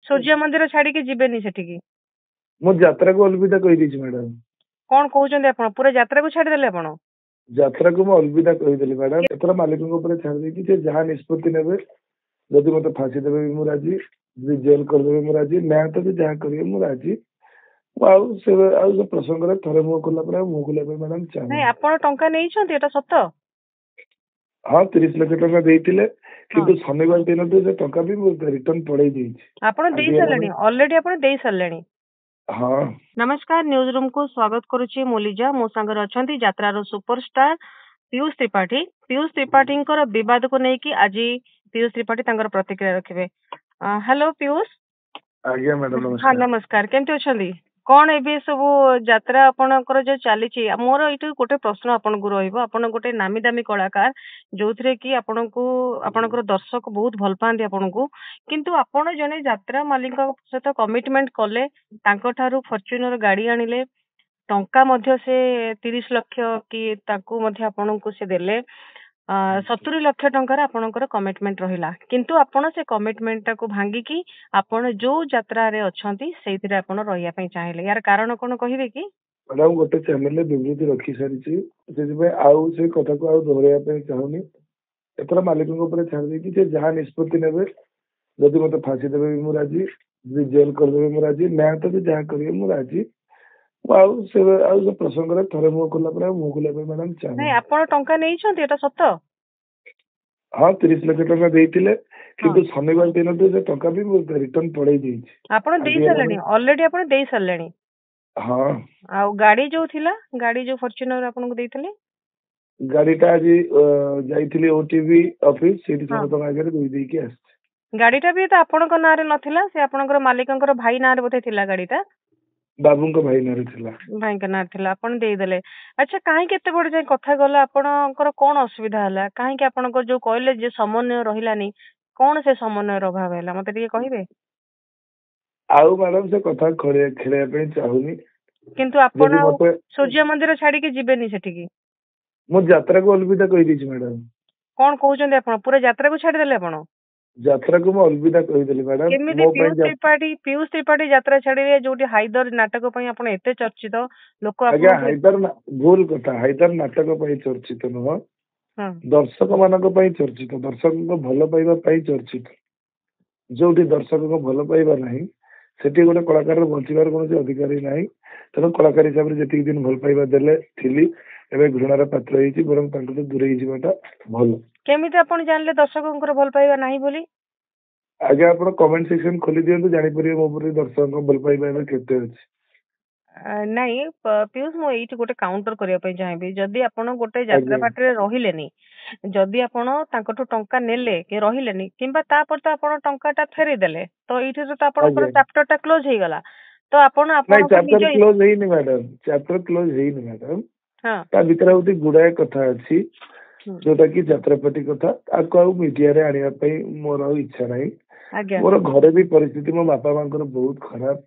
सूर्य मंदिर छाड़ी जीवेनी सेठिकी मो यात्रा को अलविदा कही देछि मैडम कौन कहउछन्ते आपण पूरा यात्रा को छाड़ी देले आपण यात्रा को मैं अलविदा कही देली मैडम एथरा मालिक को ऊपर छाड़ देछि जे जहां निष्पत्ति नेबे जदि मते फांसी देबे मु राजी जदि जेल कर देबे मु राजी न्याय तो जहां करिए मु राजी से प्रसंग रे थरे मु कोला पर मु कोला पे मैडम चाहे नहीं आपण टंका नै छन्ते एटा सत्य हाँ 30 लाख टका देइतिले किंतु शनिवार दिन तो से टका भी मु रिटर्न पड़ै देछि आपण देई सरलेनी ऑलरेडी आपण देई सरलेनी हाँ नमस्कार न्यूज रूम को स्वागत करुछि मोलिजा मो संगर अछंती यात्रार सुपरस्टार पीयूष त्रिपाठी विवाद को लेकिन आज पीयूष त्रिपाठी तांकर प्रतिक्रिया रखिबे हेलो पीयूष आज्ञा मैडम हाँ नमस्कार नमस्कार केमती अछंती कौन एबे सब यात्रा आपणकर जो चली मोर ये गोटे प्रश्न आपन को रहिबो आपन गोटे नामी दामी कलाकार जो थे कि आपन को आपनकर दर्शक बहुत भल पाती आपन को किंतु आपन जने यात्रा मालिक सहित कमिटमेंट कले तांको ठारू फॉर्च्यूनर गाड़ी आनिले टंका मध्य से 30 लाख कि ताकू मध्य आपन को से देले 70 लाख टंकार आपनकर कमिटमेंट रहिला किंतु आपण से कमिटमेंट टाको भांगी की आपण जो यात्रा रे अछंती सेइथिरे आपण रहिया पई चाहिले यार कारण कोन कहिबे कि मैडम गोटे चैनल रे विवृति रखी सारिछि से आउ से कथा को आउ दोहराया पे चाहूनी एथरा मालिक को ऊपर छाड़ देछि जे जहां निष्पत्ति नेबे जदि मते फांसी देबे मु राजी जदि जेल कर देबे मु राजी न्याय तो जहां करिए मु राजी से प्रसंग रे थरे मु कोला पर मु कोला पे मैडम चाहे नहीं आपण टंका नै छन्ते एटा सत्य हाँ 30 लाख टका देइतिले किंतु शनिवार दिन तो से टका भी मु रिटर्न पड़ै देछि आपण देई सरलेनी ऑलरेडी आपण देई सरलेनी हाँ आ गाड़ी जो थिला गाड़ी जो फॉर्च्यूनर आपन को देइतले गाड़ीटा आज जाइथिली ओटीवी ऑफिस सेठी समस्त आगे दुई देई के आस गाड़ीटा भी तो आपन को नारे नथिला से आपनकर मालिकंकर भाई नारे बोथे थिला गाड़ीटा बाबू को भाई नारे थिला भाई का नारे थिला आपन देई देले अच्छा काहे केते बड़ जाय कथा गला आपनकर कोन असुविधा हला काहे कि आपनकर जो कहले जे समन्वय रहिलानी कोन से समन्वय अभाव हला मते ଟିକେ कहिबे आउ मैडम से कथा खेले पे चाहूनी किंतु आपण सूर्य मंदिर छाड़ी के जीवेनी सेठिकी मो यात्रा को अलविदा कही देछि मैडम कोन कहउछन्ते आपण पूरा यात्रा को छाड़ी देले आपण यात्रा को मैं अलविदा कही देली मैडम केमिति पीयूष त्रिपाठी यात्रा छाड़िले जोटी हाइदर नाटक पई आपण एते चर्चित लोक आज्ञा हाइदर भूल कथा हाइदर नाटक पई चर्चित न दर्शक मानक पई चर्चित दर्शक को भल पाइबा पई चर्चित जोटी दर्शक को भल पाइबा नहीं सेठी गोटे कलाकार बंचिबार कौन अधिकारी नहीं तेणु कलाकार हिसाब से जी दिन भल पाइबा देले थिली एबे घृणार पात्र होईची बरं तांको तो दूरे जीवाटा भल केमिति आपण जानले दर्शकंकर भल पाइबा नाही बोली आगे आपण कमेंट सेक्शन खोली दियंतु जानि परिबे मो पर दर्शक भल पाइबा एबे केते अछि नहीं पीयूष मु एठी गोटे काउंटर करिया पई चाहेबी जदी आपण गोटे यात्रा पाटरे रहिलेनी जदी आपण तांकटो टंका नेले के रहिलेनी किंबा ता पर तो आपण टंकाटा फेरी देले तो एठी तो आपण चैप्टरटा क्लोज हे गला तो आपण चैप्टर क्लोज हेनी मैडम चैप्टर क्लोज हेनी मैडम हां ता भीतर होती गुडाय कथा अछि जोटा कि यात्रापाटी कथा ताको आ मीडिया रे आनिया पई मोर इच्छा नाही मोर घरे भी परिस्थिति मो बापा मांकर बहुत खराब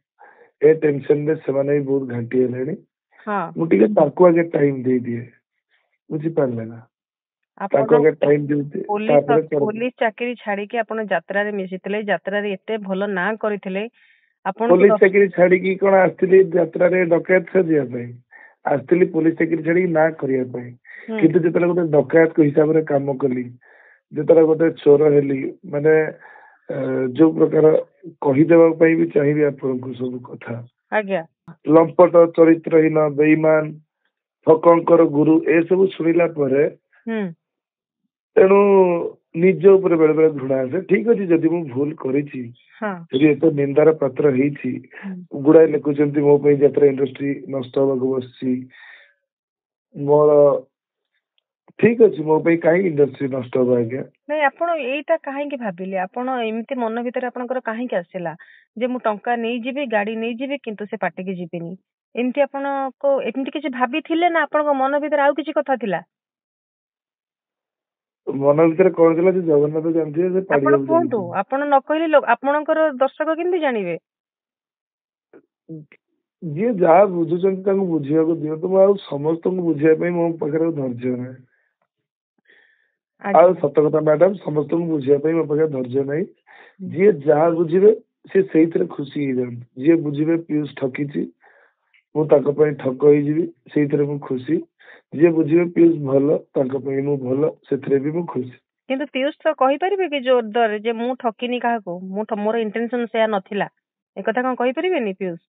ए टेंशन रे सेमाने बहुत घाटी हेलेनी हां मुटिके ताको आगे टाइम दे दिए बुझी पारले ना ताको आगे टाइम देते पुलिस चाकरी छाड़ी के आपण यात्रा रे मिसितले यात्रा रे एते भलो ना करितले आपण पुलिस चाकरी छाड़ी की कोन आस्तिली यात्रा रे डकैत से दिया पई आस्तिली पुलिस चाकरी छाड़ी ना करिया पई किंतु जेतले गोटे डकैत को हिसाब रे काम कली जेतले गोटे चोर हेली माने जो प्रकार कहीदेवा भी चाहिए आपको सब कथा आज्ञा लंपट चरित्रहीन बेईमान ठकंकर गुरु ए सब शुणिला परे तेणु निज ऊपर बेले बेले घृणा आसे ठीक अच्छे जदि मु भूल करिछि एत निंदार पात्र हेछि गुड़ाए लिखुचंती मो पे यात्रा इंडस्ट्री नष्ट होबाक बसछि मोर ठीक अच्छे मो पे काहे इंडस्ट्री नष्ट हो आज्ञा नहीं आपण एटा काहे के भाबिले आपण एमती मन भीतर आपनकर काहे के आसेला जे मु टंका नै जिबे गाड़ी नै जिबे किंतु से पार्टी के जिबेनी एमती आपण को एमती किछि भाबी थिले ना आपण को मन भीतर आउ किछि कथा थिला मन भीतर कोन थिला जे जगन्नाथ जानथि जे पाड़ी आपण कोंतु आपण न कहली लोग आपनकर दर्शक किंदी जानिबे जे जा बुझुचंती ताको बुझिया को दियो तो आ समस्त को बुझिया पे मो पकरे धैर्य नै आ सत कथा मैडम समस्त को बुझिया पे मो पकरे धैर्य नै जे जा बुझिबे ସେ ସେଇଥିରେ ଖୁସି ହେଇଯାଆନ୍ତି। ଯିଏ ବୁଝିବେ ପିୟୁଷ ଠକିଛି, ମୁଁ ତାଙ୍କ ପାଇଁ ଠକ ହେଇଯିବି, ସେଇଥିରେ ମୁଁ ଖୁସି। ଯିଏ ବୁଝିବେ ପିୟୁଷ ଭଲ, ତାଙ୍କ ପାଇଁ ମୁଁ ଭଲ, ସେଥିରେ ବି ମୁଁ ଖୁସି। କିନ୍ତୁ ପିୟୁଷ ତ କହିପାରିବେ କି ଜୋରଦାର ଯେ ମୁଁ ଠକିନି କାହାକୁ, ମୋର ଇଣ୍ଟେନସନ ସେୟା ନଥିଲା, ଏକଥା କଣ କହିପାରିବେନି ପିୟୁଷ?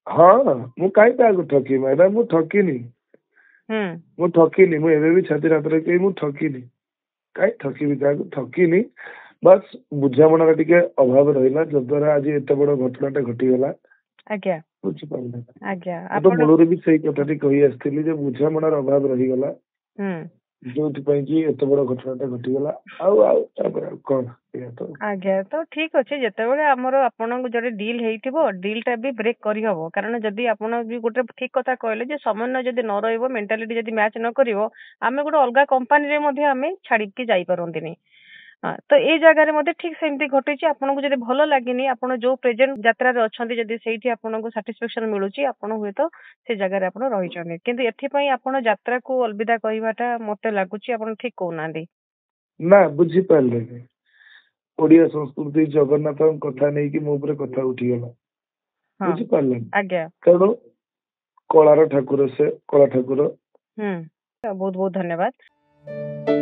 ହଁ, ମୁଁ କାହିଁ କାହାକୁ ଠକିବି ମ୍ୟାଡାମ, ମୁଁ ଠକିନି। ମୁଁ ଠକିନି, ମୁଁ ଏବେ ବି ଛାତି ହାତରେ କହି ମୁଁ ଠକିନି। କାହିଁ ଠକିବି, କାହାକୁ ଠକିନି। ବାସ୍ ବୁଝାମଣାର ଟିକେ ଅଭାବ ରହିଲା, ଯଦ୍ୱାରା ଆଜି ଏତେ ବଡ ଘଟଣାଟା ଘଟିଗଲା। ଆଜ୍ଞା, ବୁଝିପାରିଲେ? ଆଜ୍ଞା। ମୁଁ ତ ମୂଳରୁ ବି ସେଇ କଥାଟି କହି ଆସିଥିଲି ଯେ ବୁଝାମଣାର ଅଭାବ ରହିଗଲା, ଯୋଉଥିପାଇଁ କି ଏତେ ବଡ ଘଟଣାଟା ଘଟିଗଲା। ଆଉ ତାପରେ ଆଉ କଣ, ଏଇଆ ତ। ଆଜ୍ଞା, ତ ଠିକ ଅଛି। ଯେତେବେଳେ ଆମର ଆପଣଙ୍କୁ ଯଦି ଡିଲ୍ ହେଇଥିବ, ଡିଲ୍ ଟା ବି ବ୍ରେକ୍ କରିହବ। କାରଣ ଯଦି ଆପଣ ବି ଗୋଟେ ଠିକ କଥା କହିଲେ ଯେ ସମନ୍ୱୟ ଯଦି ନ ରହିବ, ମେଣ୍ଟାଲିଟି ଯଦି ମ୍ୟାଚ୍ ନ କରିବ, ଆମେ ଗୋଟେ ଅଲଗା କମ୍ପାନୀରେ ମଧ୍ୟ ଆମେ ଛାଡିକି ଯାଇପାରନ୍ତିନି। ତ ଏଇ ଜାଗାରେ ମଧ୍ୟ ଠିକ ସେମିତି ଘଟିଛି। ଆପଣଙ୍କୁ ଯଦି ଭଲ ଲାଗିନି, ଆପଣ ଯୋଉ ପ୍ରେଜେଣ୍ଟ ଯାତ୍ରାରେ ଅଛନ୍ତି, ଯଦି ସେଇଠି ଆପଣଙ୍କୁ ସାଟିସ୍ଫାକ୍ସନ ମିଳୁଛି, ଆପଣ ହୁଏତ ସେ ଜାଗାରେ ଆପଣ ରହିଛନ୍ତି। କିନ୍ତୁ ଏଥିପାଇଁ ଆପଣ ଯାତ୍ରାକୁ ଅଲବିଦା କହିବାଟା ମତେ ଲାଗୁଛି ଆପଣ ଠିକ କହୁନାହାନ୍ତି। ନା, ବୁଝିପାରିଲେନି। ଓଡିଆ ସଂସ୍କୃତି ଜଗନ୍ନାଥଙ୍କ କଥା ନେଇକି ମୋ ଉପରେ କଥା ଉଠିଗଲା, ବୁଝିପାରିଲେନି? ଆଜ୍ଞା, ତେଣୁ କଳାର ଠାକୁର ସେ, କଳା ଠାକୁର। ବହୁତ ବହୁତ ଧନ୍ୟବାଦ।